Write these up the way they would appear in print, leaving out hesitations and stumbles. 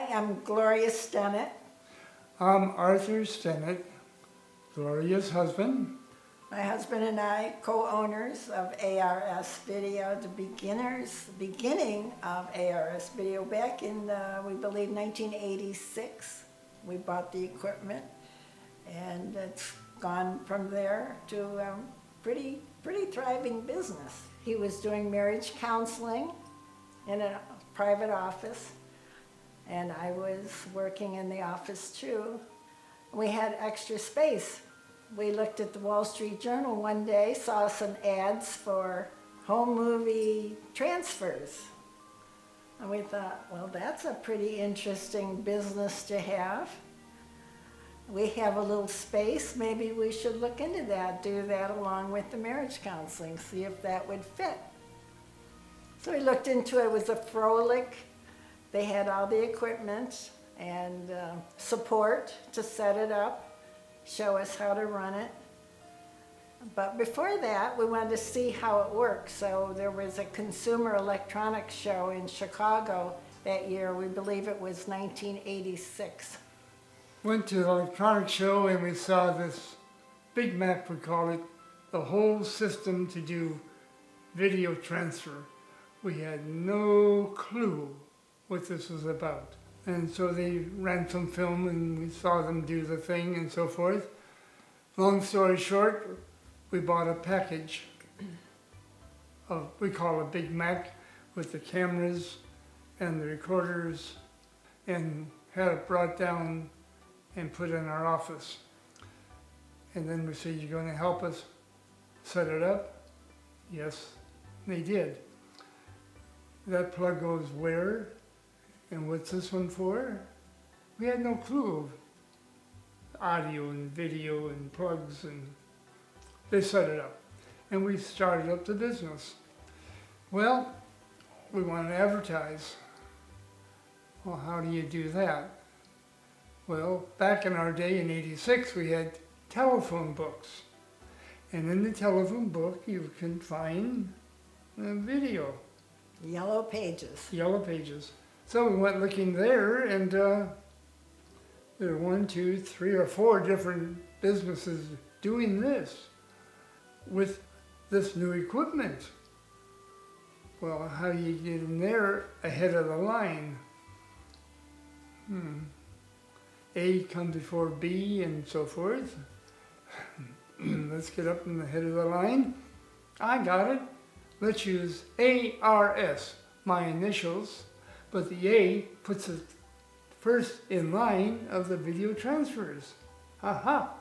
am Gloria Stennett. I'm Arthur Stennett, Gloria's husband. My husband and I, co-owners of ARS Video, the beginning of ARS Video back in, we believe, 1986. We bought the equipment, and it's gone from there to a pretty thriving business. He was doing marriage counseling in a private office, and I was working in the office too. We had extra space. We looked at the Wall Street Journal one day, saw some ads for home movie transfers. And we thought, well, that's a pretty interesting business to have. We have a little space, maybe we should look into that, do that along with the marriage counseling, see if that would fit. So we looked into it. It was a frolic. They had all the equipment and support to set it up, show us how to run it. But before that, we wanted to see how it works. So there was a Consumer Electronics Show in Chicago that year. We believe it was 1986. Went to the electronics show and we saw this Big Mac, we call it, the whole system to do video transfer. We had no clue what this was about. And so they ran some film and we saw them do the thing and so forth. Long story short, we bought a package of, we call it Big Mac, with the cameras and the recorders, and had it brought down and put in our office. And then we said, "You're going to help us set it up?" Yes, they did. That plug goes where? And what's this one for? We had no clue of audio and video and plugs, and they set it up. And we started up the business. Well, we wanted to advertise. Well, how do you do that? Well, back in our day in '86, we had telephone books. And in the telephone book, you can find video. Yellow pages. Yellow pages. So we went looking there, and there were 1, 2, 3, or 4 different businesses doing this with this new equipment. Well, how do you get in there ahead of the line? A come before B and so forth. Let's get up in the head of the line. I got it. Let's use ARS, my initials, but the A puts it first in line of the video transfers. Aha,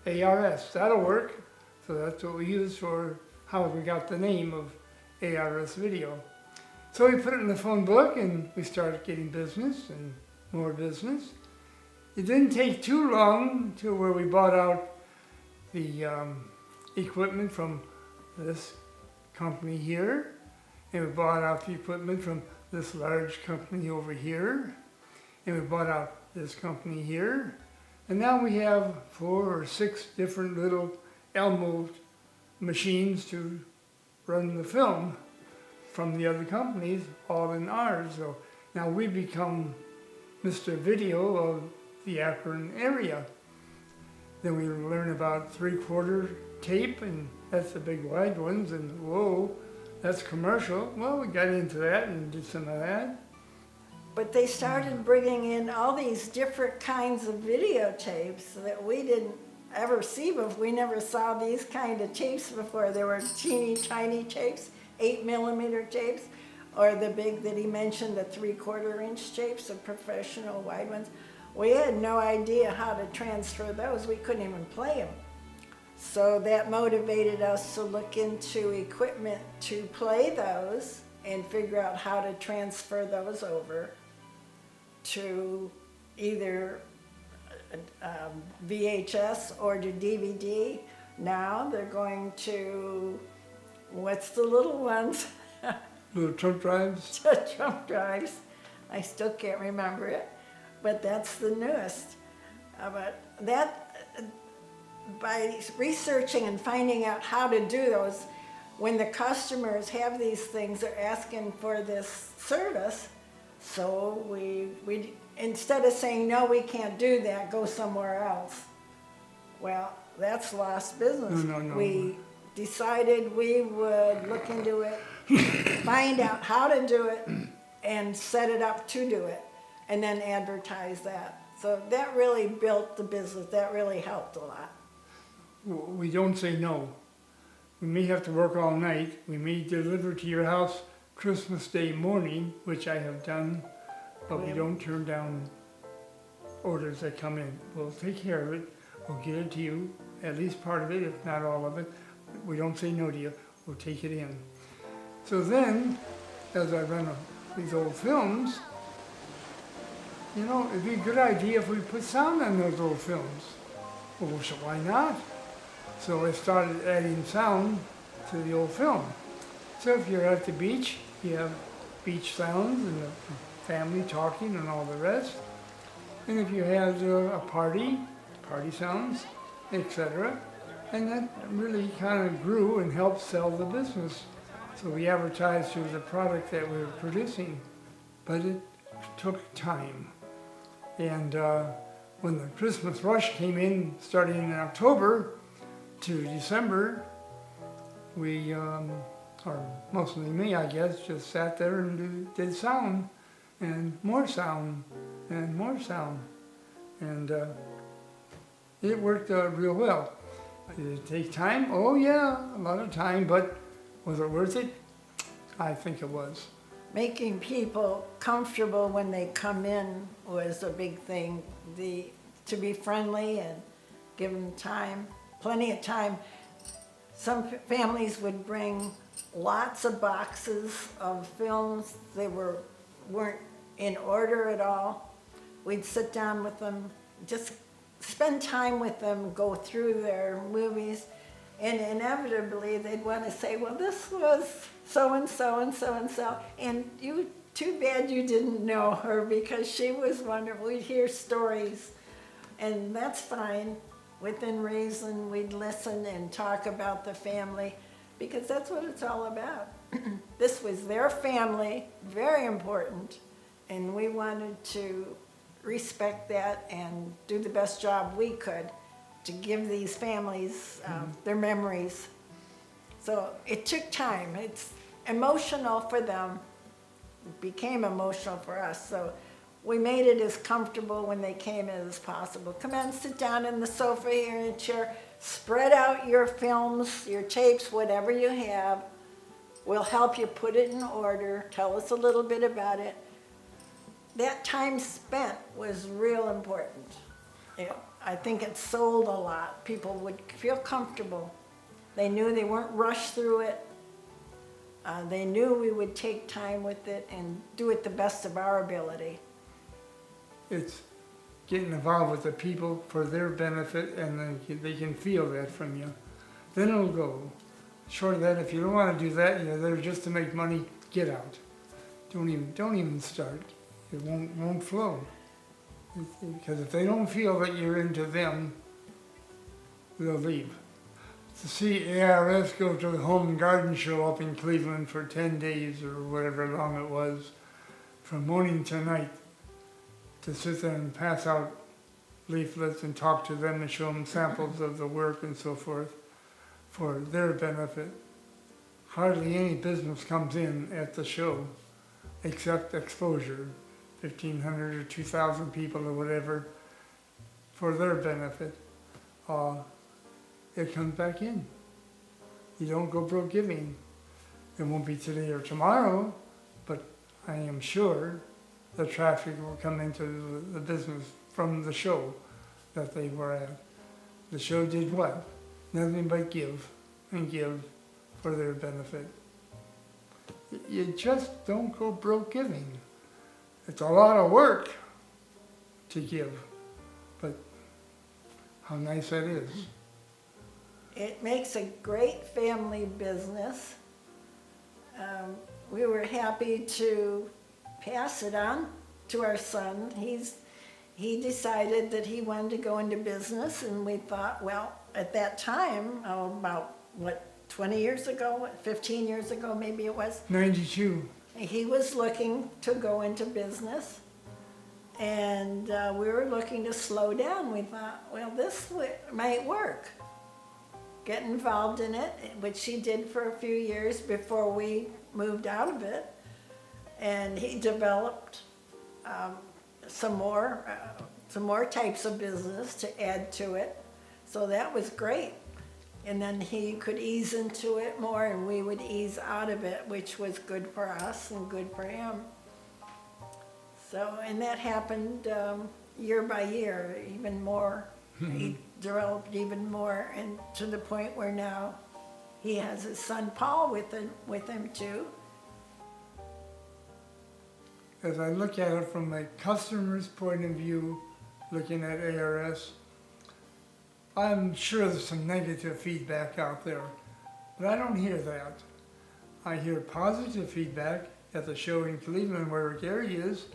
ARS, that'll work. So that's what we use for how we got the name of ARS Video. So we put it in the phone book and we started getting business and more business. It didn't take too long to where we bought out the equipment from this company here, and we bought out the equipment from this large company over here, and we bought out this company here, and now we have 4 or 6 different little Elmo machines to run the film from the other companies, all in ours. So now we become Mr. Video of the Akron area. Then we learn about 3/4 tape, and that's the big wide ones, and whoa, that's commercial. Well, we got into that and did some of that. But they started bringing in all these different kinds of videotapes that we didn't ever see before. We never saw these kind of tapes before. There were teeny tiny tapes, 8mm tapes, or the big that he mentioned, the 3/4 inch tapes, the professional wide ones. We had no idea how to transfer those. We couldn't even play them. So that motivated us to look into equipment to play those and figure out how to transfer those over to either VHS or to DVD. Now they're going to, what's the little ones? Little trunk drives? Trunk drives. I still can't remember it, but that's the newest. But that, by researching and finding out how to do those, when the customers have these things, they're asking for this service. So we instead of saying, no, we can't do that, go somewhere else. Well, that's lost business. No. We decided we would look into it, find out how to do it, and set it up to do it, and then advertise that. So that really built the business. That really helped a lot. We don't say no. We may have to work all night. We may deliver to your house Christmas Day morning, which I have done, but we don't turn down orders that come in. We'll take care of it. We'll get it to you, at least part of it, if not all of it. We don't say no to you. We'll take it in. So then, as I run these old films, you know, it'd be a good idea if we put sound on those old films. Well, so why not? So I started adding sound to the old film. So if you're at the beach, you have beach sounds and the family talking and all the rest. And if you had a party sounds, etc. And that really kind of grew and helped sell the business. So we advertised through the product that we were producing, but it took time. And when the Christmas rush came in, starting in October to December, we, or mostly me, I guess, just sat there and did sound, and more sound, and more sound. And it worked real well. Did it take time? Oh yeah, a lot of time, but was it worth it? I think it was. Making people comfortable when they come in was a big thing. To be friendly and give them time, plenty of time. Some families would bring lots of boxes of films. They weren't in order at all. We'd sit down with them, just spend time with them, go through their movies, and inevitably they'd want to say, well, this was so-and-so and so-and-so, and you, too bad you didn't know her because she was wonderful. We'd hear stories, and that's fine. Within reason, we'd listen and talk about the family, because that's what it's all about. This was their family, very important, and we wanted to respect that and do the best job we could to give these families their memories. So it took time. It's emotional for them. It became emotional for us. So we made it as comfortable when they came in as possible. Come in, sit down in the sofa here in a chair, spread out your films, your tapes, whatever you have. We'll help you put it in order. Tell us a little bit about it. That time spent was real important. I think it sold a lot. People would feel comfortable. They knew they weren't rushed through it. They knew we would take time with it and do it the best of our ability. It's getting involved with the people for their benefit, and they can feel that from you. Then it'll go. Short of that, if you don't want to do that, you're there just to make money, get out. Don't even start. It won't flow. Because if they don't feel that you're into them, they'll leave. To see ARS go to the Home and Garden Show up in Cleveland for 10 days or whatever long it was, from morning to night, to sit there and pass out leaflets and talk to them and show them samples of the work and so forth for their benefit. Hardly any business comes in at the show except exposure. 1,500 or 2,000 people or whatever, for their benefit, it comes back in. You don't go broke giving. It won't be today or tomorrow, but I am sure the traffic will come into the business from the show that they were at. The show did what? Nothing but give and give for their benefit. You just don't go broke giving. It's a lot of work to give, but how nice that is. It makes a great family business. We were happy to pass it on to our son. He decided that he wanted to go into business, and we thought, well, at that time, about 20 years ago, 15 years ago maybe it was? 92. He was looking to go into business, and we were looking to slow down. We thought, well, this might work. Get involved in it, which he did for a few years before we moved out of it. And he developed some more types of business to add to it. So that was great. And then he could ease into it more and we would ease out of it, which was good for us and good for him. So, and that happened year by year, even more. He developed even more, and to the point where now he has his son Paul with him too. As I look at it from a customer's point of view, looking at ARS, I'm sure there's some negative feedback out there, but I don't hear that. I hear positive feedback at the show in Cleveland where Gary is.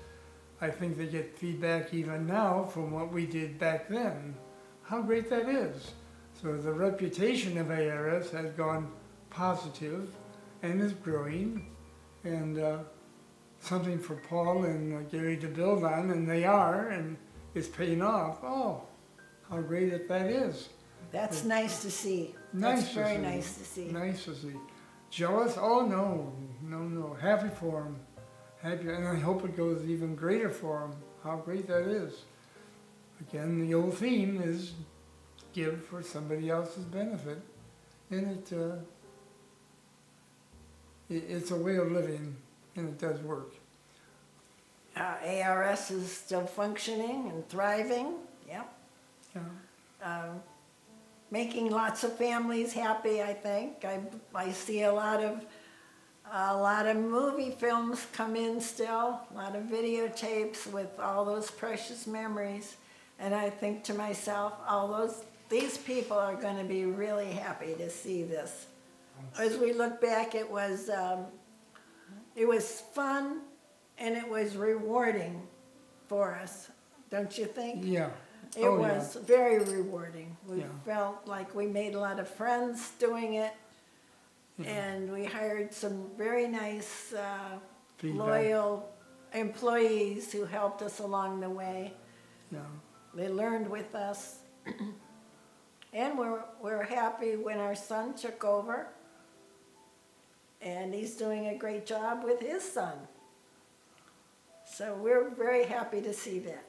I think they get feedback even now from what we did back then. How great that is. So the reputation of ARS has gone positive and is growing, and something for Paul and Gary to build on, and they are, and it's paying off. Oh, how great that is. That's nice to see. Nice That's to very see. nice to see. Nice to see. Jealous? Oh, no. Happy for him. Happy, and I hope it goes even greater for him. How great that is. Again, the old theme is give for somebody else's benefit. And it's a way of living, and it does work. ARS is still functioning and thriving. Yep. Yeah. Making lots of families happy, I think. I see a lot of movie films come in still, a lot of videotapes with all those precious memories. And I think to myself, these people are going to be really happy to see this. As we look back, it was fun and it was rewarding for us, don't you think? Yeah. It was very rewarding. We Yeah. felt like we made a lot of friends doing it, Yeah. and we hired some very nice, Feedback. loyal employees who helped us along the way. Yeah. They learned with us. And we're happy when our son took over, and he's doing a great job with his son. So we're very happy to see that.